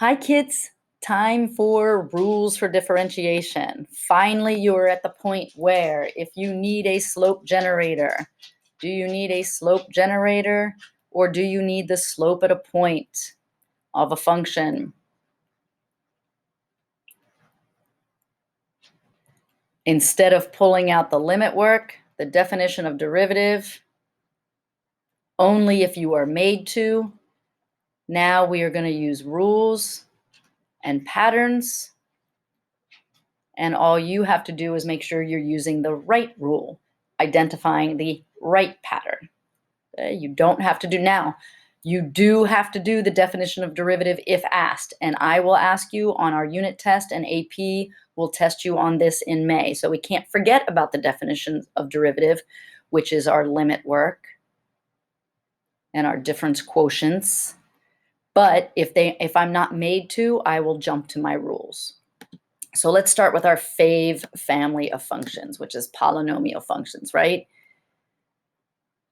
Hi kids, time for rules for differentiation. Finally, you're at the point where if you need a slope generator, do you need a slope generator or do you need the slope at a point of a function? Instead of pulling out the limit work, the definition of derivative, only if you are made to, now we are going to use rules and patterns. And all you have to do is make sure you're using the right rule, identifying the right pattern. You don't have to do now. You do have to do the definition of derivative if asked. And I will ask you on our unit test, and AP will test you on this in May. So we can't forget about the definition of derivative, which is our limit work and our difference quotients. But if I'm not made to, I will jump to my rules. So let's start with our fave family of functions, which is polynomial functions, right?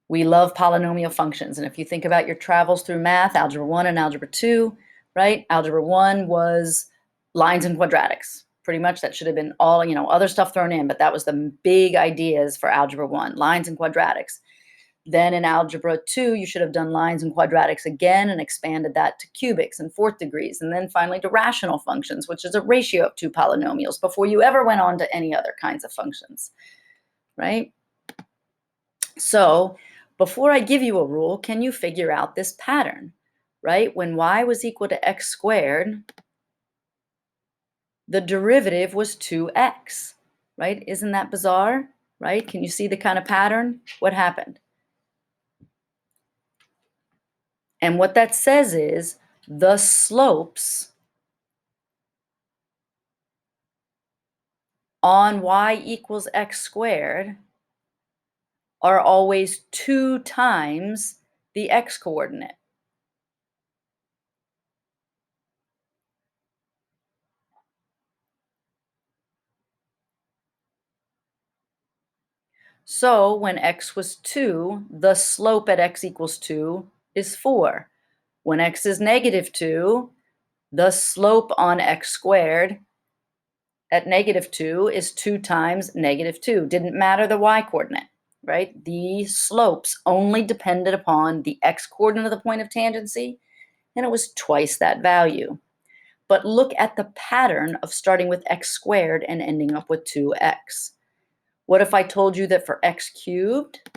We love polynomial functions. And if you think about your travels through math, Algebra 1 and Algebra 2, right? Algebra 1 was lines and quadratics. Pretty much that should have been all, other stuff thrown in, but that was the big ideas for Algebra 1, lines and quadratics. Then in Algebra 2, you should have done lines and quadratics again and expanded that to cubics and fourth degrees, and then finally to rational functions, which is a ratio of two polynomials before you ever went on to any other kinds of functions, right? So before I give you a rule, can you figure out this pattern, right? When y was equal to x squared, the derivative was 2x, right? Isn't that bizarre, right? Can you see the kind of pattern? What happened? And what that says is the slopes on y equals x squared are always 2 times the x coordinate. So when x was 2, the slope at x equals 2 is 4. When x is negative 2, the slope on x squared at negative 2 is 2 times negative 2. Didn't matter the y coordinate, right? The slopes only depended upon the x coordinate of the point of tangency, and it was twice that value. But look at the pattern of starting with x squared and ending up with 2x. What if I told you that for x cubed,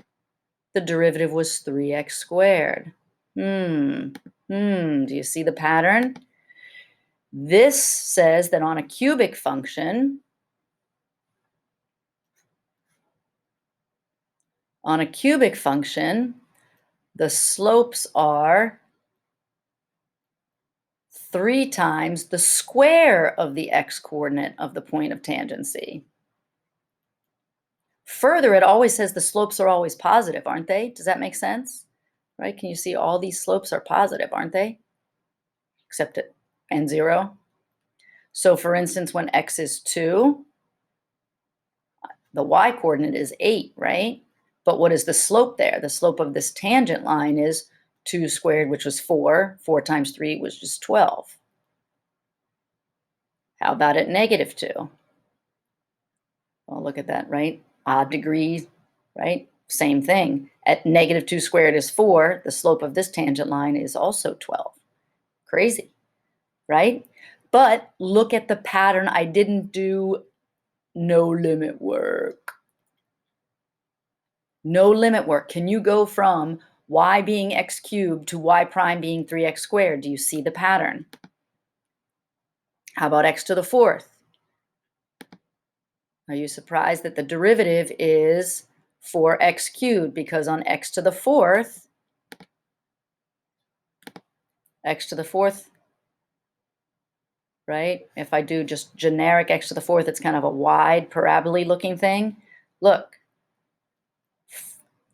the derivative was 3x squared? Do you see the pattern? This says that on a cubic function, the slopes are 3 times the square of the x coordinate of the point of tangency. Further, it always says the slopes are always positive, aren't they? Does that make sense? Right? Can you see all these slopes are positive, aren't they? Except at n0. So for instance, when x is 2, the y coordinate is 8, right? But what is the slope there? The slope of this tangent line is 2 squared, which was 4. 4 times 3 was just 12. How about at negative 2? Well, look at that, right? Odd degrees, right? Same thing. At negative 2 squared is 4. The slope of this tangent line is also 12. Crazy, right? But look at the pattern. I didn't do no limit work. No limit work. Can you go from y being x cubed to y prime being 3x squared? Do you see the pattern? How about x to the fourth? Are you surprised that the derivative is 4x cubed? Because on x to the fourth, right? If I do just generic x to the fourth, it's kind of a wide parabola looking thing. Look,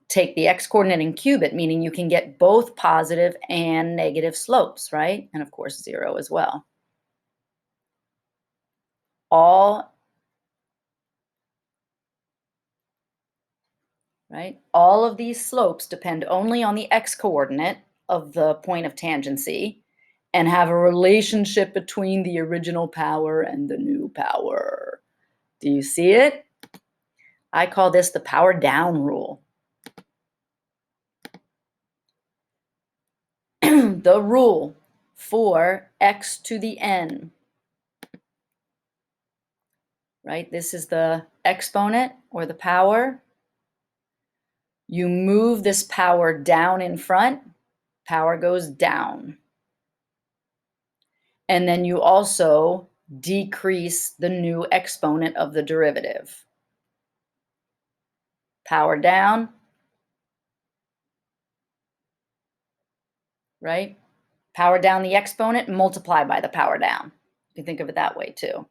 take the x coordinate and cube it, meaning you can get both positive and negative slopes, right? And of course, 0 as well. All of these slopes depend only on the x coordinate of the point of tangency, and have a relationship between the original power and the new power. Do you see it? I call this the power down rule. The rule for x to the n, right? This is the exponent or the power. You move this power down in front, power goes down. And then you also decrease the new exponent of the derivative. Power down, right? Power down the exponent, multiply by the power down. You can think of it that way too.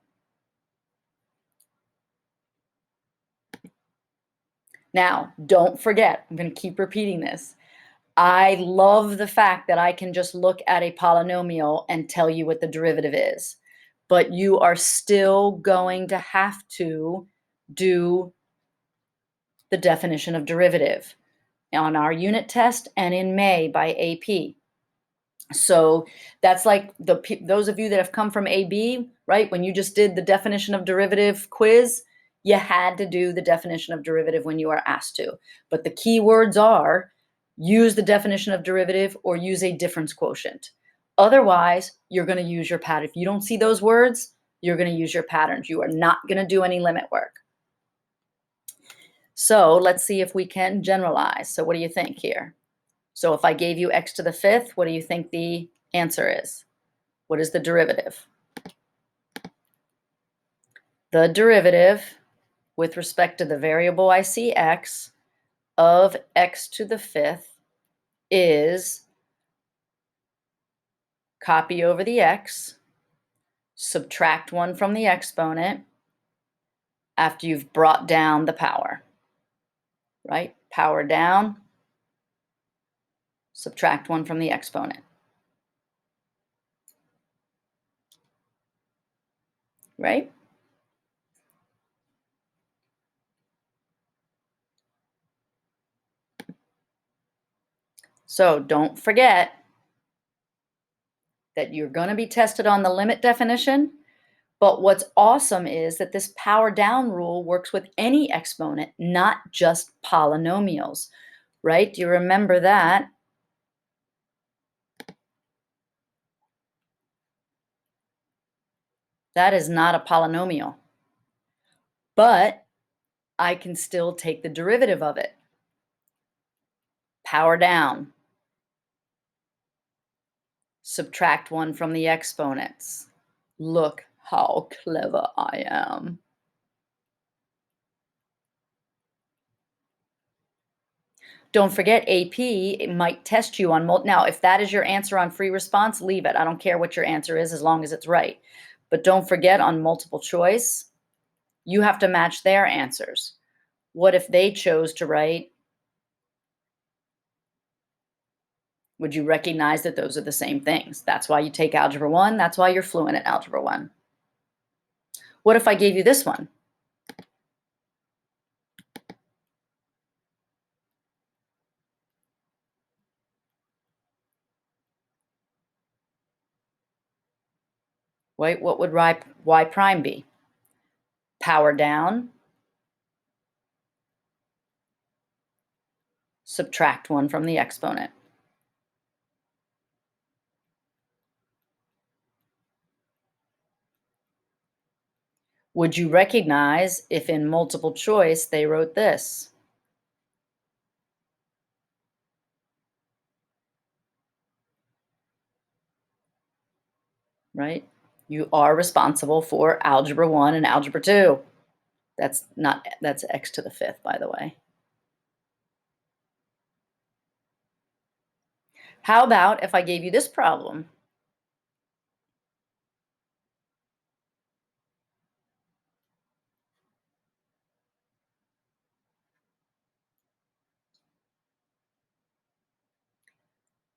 Now, don't forget, I'm going to keep repeating this. I love the fact that I can just look at a polynomial and tell you what the derivative is. But you are still going to have to do the definition of derivative on our unit test and in May by AP. So that's like those of you that have come from AB, right? When you just did the definition of derivative quiz, you had to do the definition of derivative when you are asked to. But the key words are use the definition of derivative or use a difference quotient. Otherwise, you're going to use your pattern. If you don't see those words, you're going to use your patterns. You are not going to do any limit work. So let's see if we can generalize. So what do you think here? So if I gave you x to the fifth, what do you think the answer is? What is the derivative? The derivative with respect to the variable I see x of x to the fifth is copy over the x, subtract 1 from the exponent after you've brought down the power, right? Power down, subtract 1 from the exponent. Right? So don't forget that you're going to be tested on the limit definition, but what's awesome is that this power down rule works with any exponent, not just polynomials, right? Do you remember that? That is not a polynomial, but I can still take the derivative of it. Power down. Subtract 1 from the exponents. Look how clever I am. Don't forget AP, it might test you on now, if that is your answer on free response, leave it. I don't care what your answer is as long as it's right. But don't forget on multiple choice, you have to match their answers. What if they chose to write? Would you recognize that those are the same things? That's why you take Algebra 1. That's why you're fluent at Algebra 1. What if I gave you this one? Wait, what would y prime be? Power down, subtract 1 from the exponent. Would you recognize if in multiple choice they wrote this? Right? You are responsible for Algebra 1 and Algebra 2. That's x to the fifth, by the way. How about if I gave you this problem?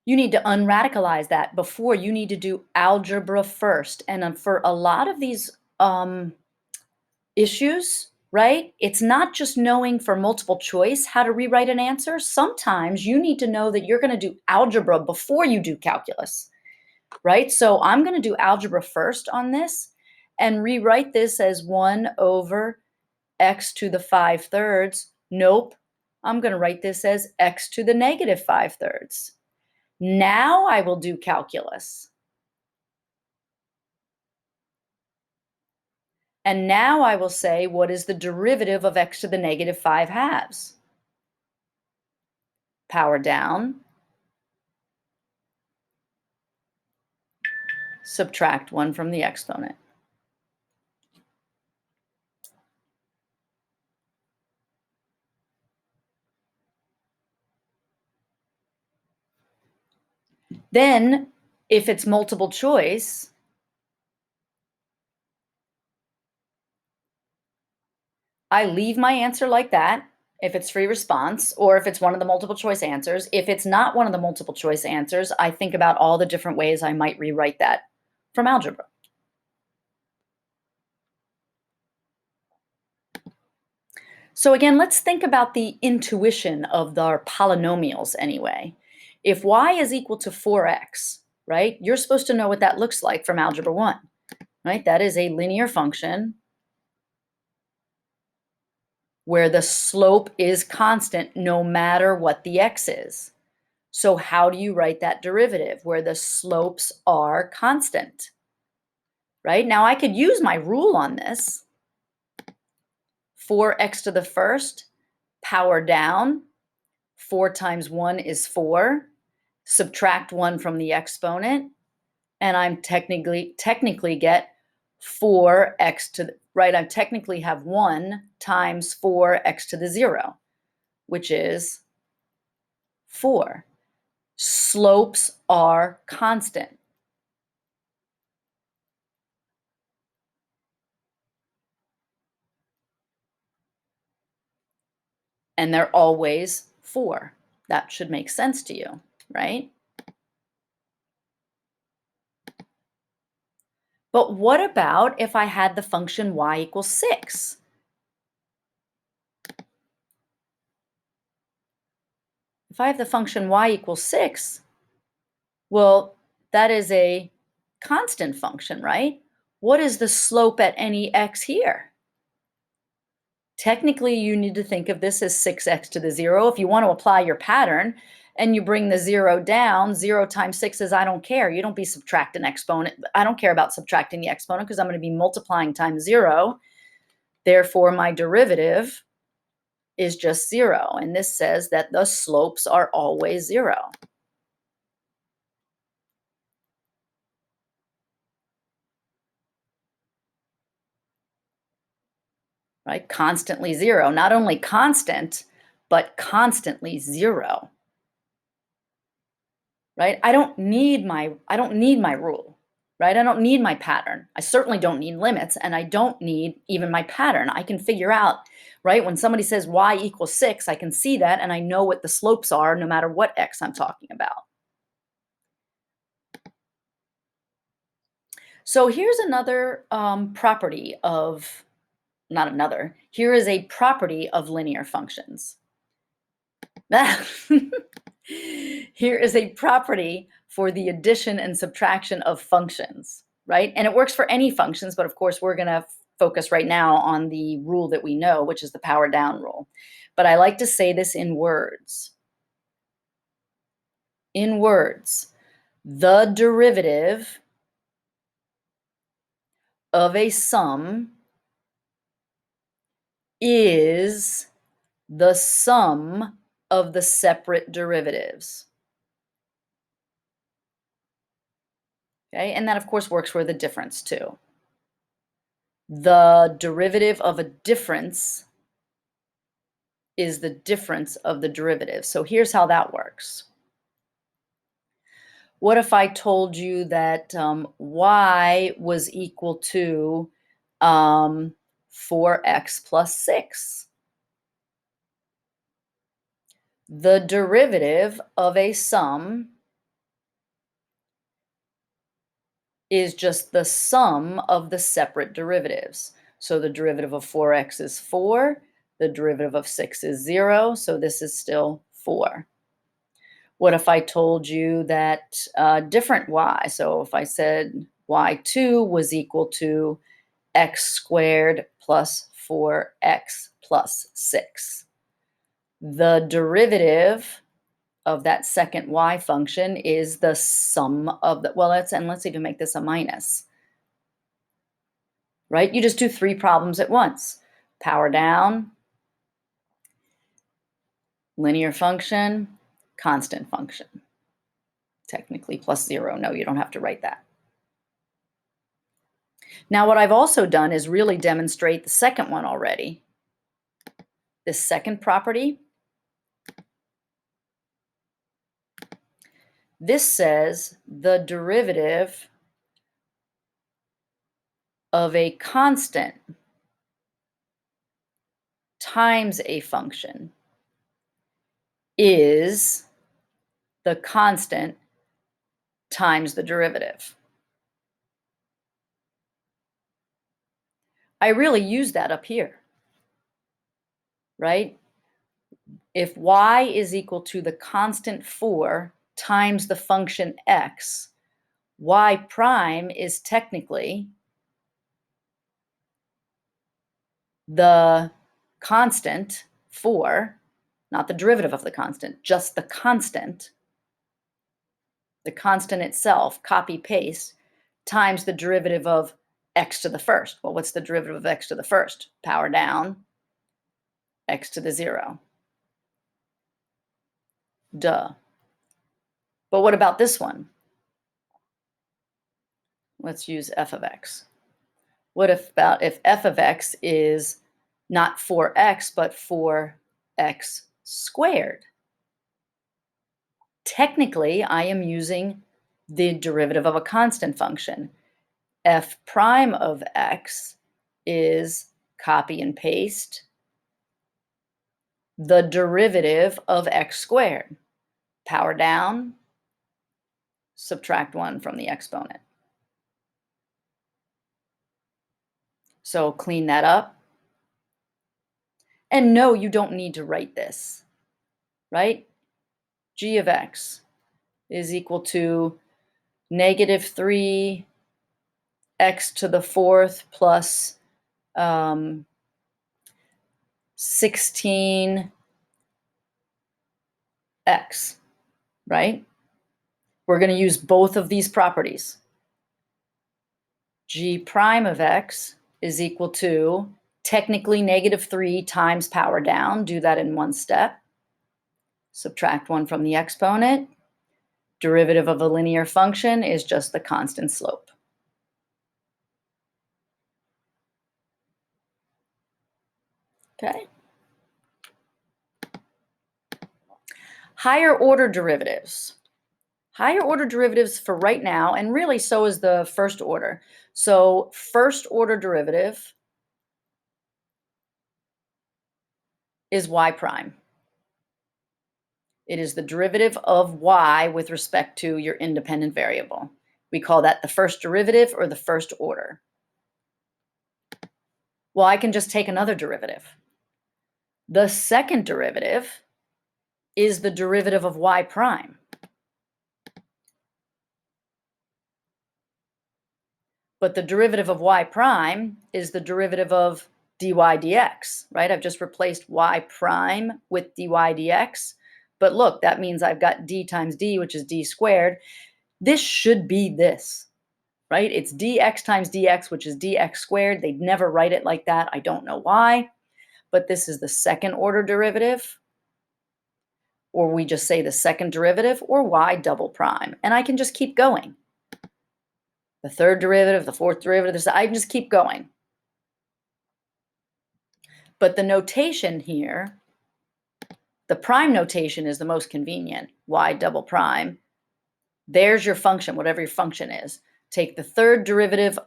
You need to unradicalize that before you need to do algebra first. And for a lot of these issues, right, it's not just knowing for multiple choice how to rewrite an answer. Sometimes you need to know that you're going to do algebra before you do calculus, right? So I'm going to do algebra first on this and rewrite this as 1 over x to the 5/3. Nope, I'm going to write this as x to the negative 5/3. Now I will do calculus. And now I will say, what is the derivative of x to the negative 5/2? Power down, subtract 1 from the exponent. Then, if it's multiple choice, I leave my answer like that if it's free response, or if it's one of the multiple choice answers. If it's not one of the multiple choice answers, I think about all the different ways I might rewrite that from algebra. So again, let's think about the intuition of our polynomials anyway. If y is equal to 4x, right, you're supposed to know what that looks like from algebra 1, right? That is a linear function where the slope is constant no matter what the x is. So how do you write that derivative where the slopes are constant? Right? Now I could use my rule on this. 4x to the first, power down. 4 times 1 is 4. Subtract 1 from the exponent, and I'm technically get 4x to the, right? I technically have 1 times 4x to the 0, which is 4. Slopes are constant. And they're always 4. That should make sense to you, right? But what about if I had the function y equals 6? If I have the function y equals 6, well, that is a constant function, right? What is the slope at any x here? Technically, you need to think of this as 6x to the 0. If you want to apply your pattern and you bring the 0 down, 0 times 6 is I don't care. You don't be subtracting exponent. I don't care about subtracting the exponent because I'm going to be multiplying times 0. Therefore, my derivative is just 0. And this says that the slopes are always 0. Right? Constantly 0. Not only constant, but constantly 0. Right? I don't need my rule. Right? I don't need my pattern. I certainly don't need limits, and I don't need even my pattern. I can figure out, right? When somebody says y equals 6, I can see that, and I know what the slopes are no matter what x I'm talking about. So here's another property of, not another, here is a property of linear functions. Here is a property for the addition and subtraction of functions, right? And it works for any functions, but of course we're going to focus right now on the rule that we know, which is the power down rule. But I like to say this in words. In words, the derivative of a sum is the sum of the separate derivatives. Okay, and that of course works for the difference too. The derivative of a difference is the difference of the derivative. So here's how that works. What if I told you that y was equal to 4x plus 6? The derivative of a sum is just the sum of the separate derivatives. So the derivative of 4x is 4. The derivative of 6 is 0. So this is still 4. What if I told you that different y? So if I said y2 was equal to x squared plus 4x plus 6. The derivative of that second y function is the sum of the, well, let's even make this a minus, right? You just do 3 problems at once. Power down, linear function, constant function. Technically plus 0. No, you don't have to write that. Now, what I've also done is really demonstrate the second one already. This second property, this says the derivative of a constant times a function is the constant times the derivative. I really use that up here, right? If y is equal to the constant 4 times the function x, y prime is technically the constant 4, not the derivative of the constant, just the constant itself, copy paste, times the derivative of x to the first. Well, what's the derivative of x to the first? Power down, x to the 0. Duh. But what about this one? Let's use f of x. What if f of x is not 4x, but 4x squared? Technically, I am using the derivative of a constant function. F prime of x is, copy and paste, the derivative of x squared. Power down, subtract 1 from the exponent. So clean that up. And no, you don't need to write this, right? G of x is equal to negative 3 x to the 4th plus 16 x, right? We're going to use both of these properties. G prime of x is equal to technically negative 3 times power down. Do that in one step. Subtract 1 from the exponent. Derivative of a linear function is just the constant slope. Okay. Higher order derivatives. Higher order derivatives for right now, and really so is the first order. So first order derivative is y prime. It is the derivative of y with respect to your independent variable. We call that the first derivative or the first order. Well, I can just take another derivative. The second derivative is the derivative of y prime. But the derivative of y prime is the derivative of dy dx, right? I've just replaced y prime with dy dx. But look, that means I've got d times d, which is d squared. This should be this, right? It's dx times dx, which is dx squared. They'd never write it like that. I don't know why. But this is the second order derivative. Or we just say the second derivative, or y double prime. And I can just keep going. The third derivative, the fourth derivative, I just keep going. But the notation here, the prime notation is the most convenient, y double prime. There's your function, whatever your function is. Take the third derivative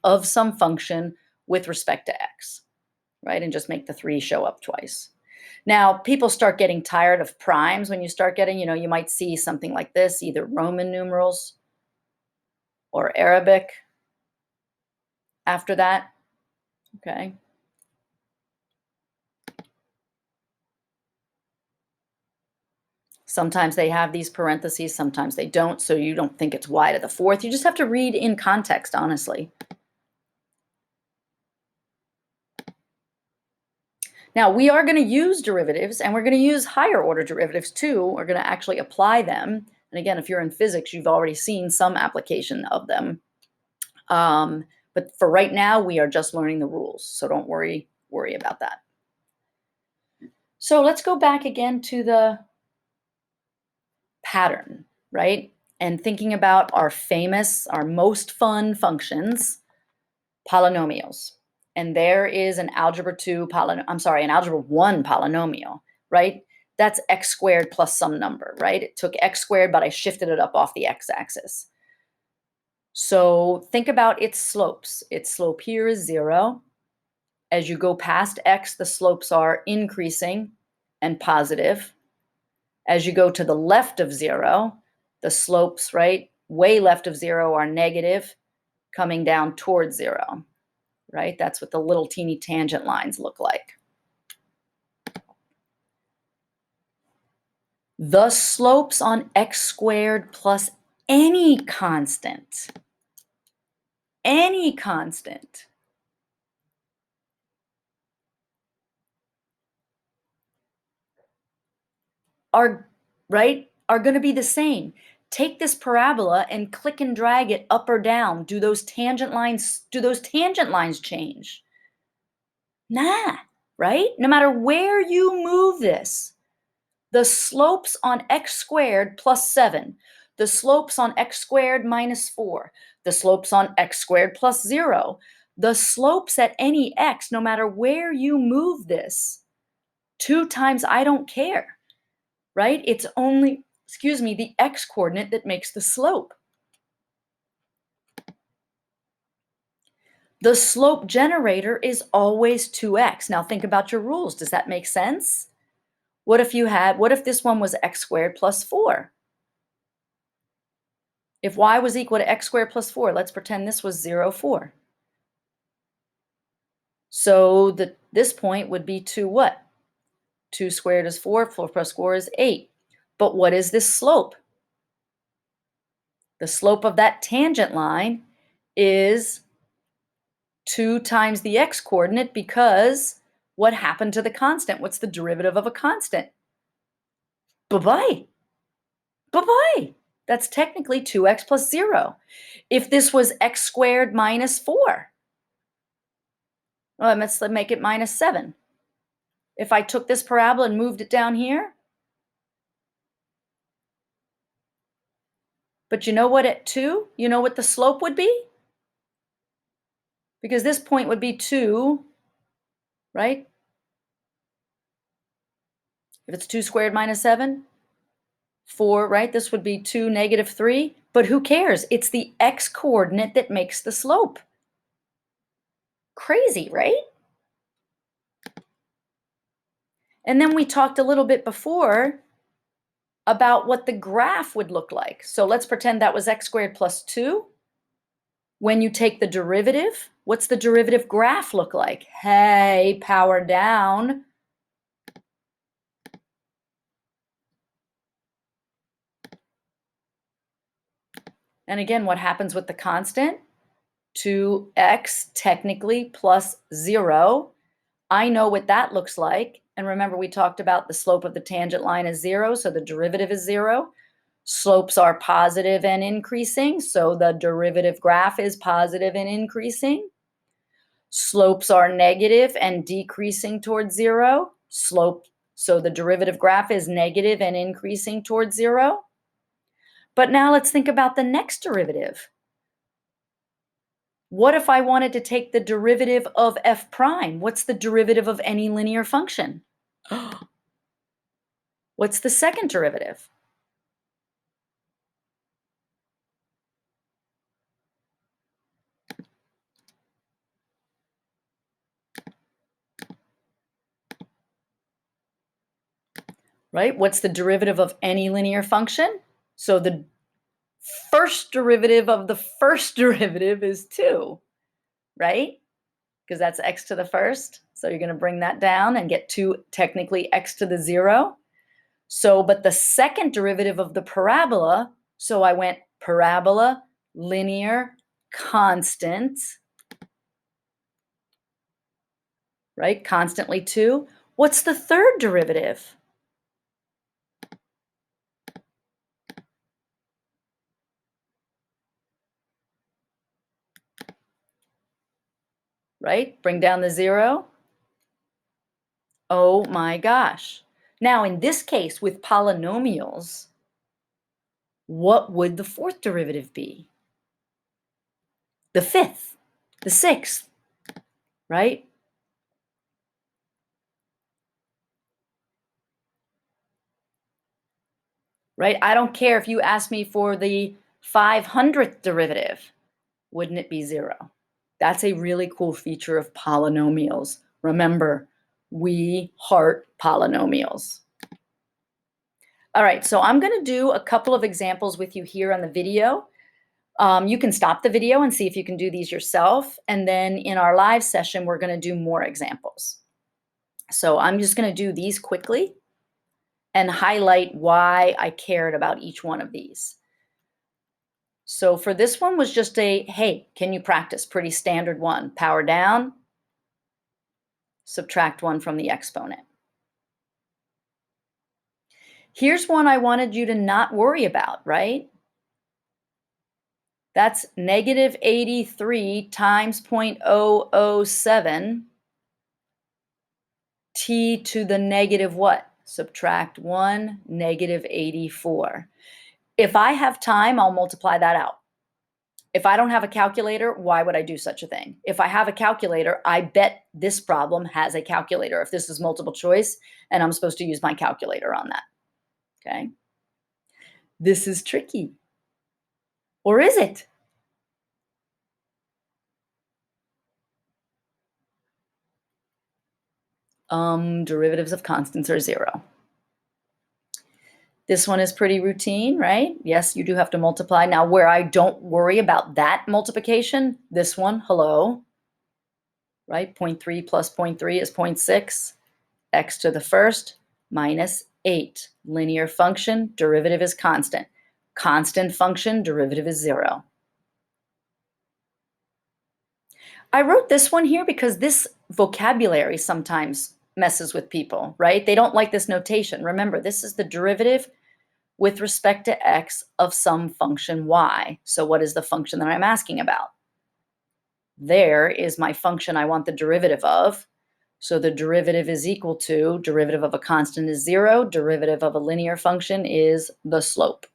of some function with respect to x, right? And just make the 3 show up twice. Now, people start getting tired of primes when you start getting, you might see something like this, either Roman numerals or Arabic after that, okay? Sometimes they have these parentheses, sometimes they don't, so you don't think it's y to the fourth. You just have to read in context, honestly. Now, we are going to use derivatives, and we're going to use higher order derivatives too. We're going to actually apply them. And again, if you're in physics, you've already seen some application of them. But for right now, we are just learning the rules, so don't worry about that. So let's go back again to the pattern, right? And thinking about our most fun functions, polynomials. And there is an algebra 1 polynomial, right? That's x squared plus some number, right? It took x squared, but I shifted it up off the x-axis. So think about its slopes. Its slope here is 0. As you go past x, the slopes are increasing and positive. As you go to the left of 0, the slopes, right, way left of 0 are negative, coming down towards 0, right? That's what the little teeny tangent lines look like. The slopes on x squared plus any constant are going to be the same. Take this parabola and click and drag it up or down. Do those tangent lines change? Nah, right? No matter where you move this, the slopes on x squared plus 7, the slopes on x squared minus 4, the slopes on x squared plus 0, the slopes at any x, no matter where you move this, 2 times I don't care, right? It's only, the x coordinate that makes the slope. The slope generator is always 2x. Now think about your rules. Does that make sense? What if this one was x squared plus 4? If y was equal to x squared plus 4, let's pretend this was 0, 4. So this point would be 2 what? 2 squared is 4, 4 plus 4 is 8. But what is this slope? The slope of that tangent line is 2 times the x coordinate, because what happened to the constant? What's the derivative of a constant? Bye-bye. Bye-bye. That's technically 2x plus 0. If this was x squared minus 4, well, let's make it minus 7. If I took this parabola and moved it down here, but you know what at 2? You know what the slope would be? Because this point would be 2, right? If it's 2 squared minus 7, 4, right? This would be 2, negative 3. But who cares? It's the x coordinate that makes the slope. Crazy, right? And then we talked a little bit before about what the graph would look like. So let's pretend that was x squared plus 2. When you take the derivative, what's the derivative graph look like? Hey, power down. And again, what happens with the constant? 2x technically plus 0. I know what that looks like. And remember, we talked about the slope of the tangent line is 0, so the derivative is 0. Slopes are positive and increasing, so the derivative graph is positive and increasing. Slopes are negative and decreasing towards 0. So the derivative graph is negative and increasing towards 0. But now let's think about the next derivative. What if I wanted to take the derivative of f prime? What's the derivative of any linear function? What's the second derivative? Right? What's the derivative of any linear function? So the first derivative of the first derivative is 2, right? Because that's x to the first. So you're going to bring that down and get 2, technically x to the 0. So, but the second derivative of the parabola, so I went parabola, linear, constant, right? Constantly 2. What's the third derivative? Right? Bring down the 0. Oh my gosh. Now, in this case, with polynomials, what would the fourth derivative be? The fifth, the sixth, right? Right? I don't care if you ask me for the 500th derivative. Wouldn't it be 0? That's a really cool feature of polynomials. Remember, we heart polynomials. All right, so I'm going to do a couple of examples with you here on the video. You can stop the video and see if you can do these yourself. And then in our live session, we're going to do more examples. So I'm just going to do these quickly and highlight why I cared about each one of these. So for this one was just a, hey, can you practice? Pretty standard one. Power down, subtract 1 from the exponent. Here's one I wanted you to not worry about, right? That's negative 83 times 0.007 t to the negative what? Subtract 1, negative 84. If I have time, I'll multiply that out. If I don't have a calculator, why would I do such a thing? If I have a calculator, I bet this problem has a calculator. If this is multiple choice, and I'm supposed to use my calculator on that, okay? This is tricky. Or is it? Derivatives of constants are 0. This one is pretty routine, right? Yes, you do have to multiply. Now, where I don't worry about that multiplication, this one, hello, right? 0.3 plus 0.3 is 0.6. X to the first minus 8. Linear function, derivative is constant. Constant function, derivative is 0. I wrote this one here because this vocabulary sometimes messes with people, right? They don't like this notation. Remember, this is the derivative with respect to x of some function y. So what is the function that I'm asking about? There is my function I want the derivative of. So the derivative is equal to, derivative of a constant is 0, derivative of a linear function is the slope.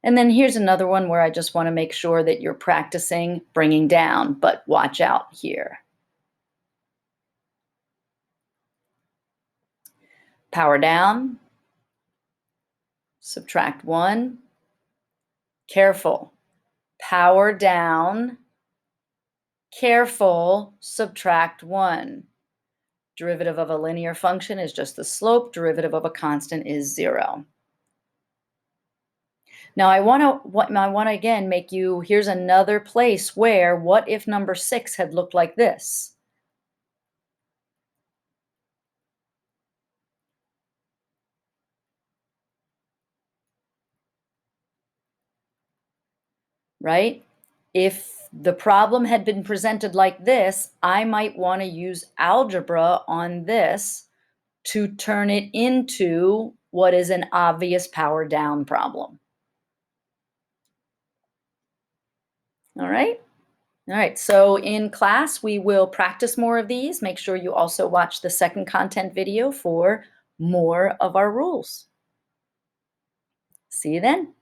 And then here's another one where I just want to make sure that you're practicing bringing down, but watch out here. Power down, subtract 1. Careful. Power down, careful, subtract 1. Derivative of a linear function is just the slope. Derivative of a constant is 0. Now I want to again make you, here's another place where, what if number 6 had looked like this? Right? If the problem had been presented like this, I might want to use algebra on this to turn it into what is an obvious power down problem. All right? All right, so in class, we will practice more of these. Make sure you also watch the second content video for more of our rules. See you then.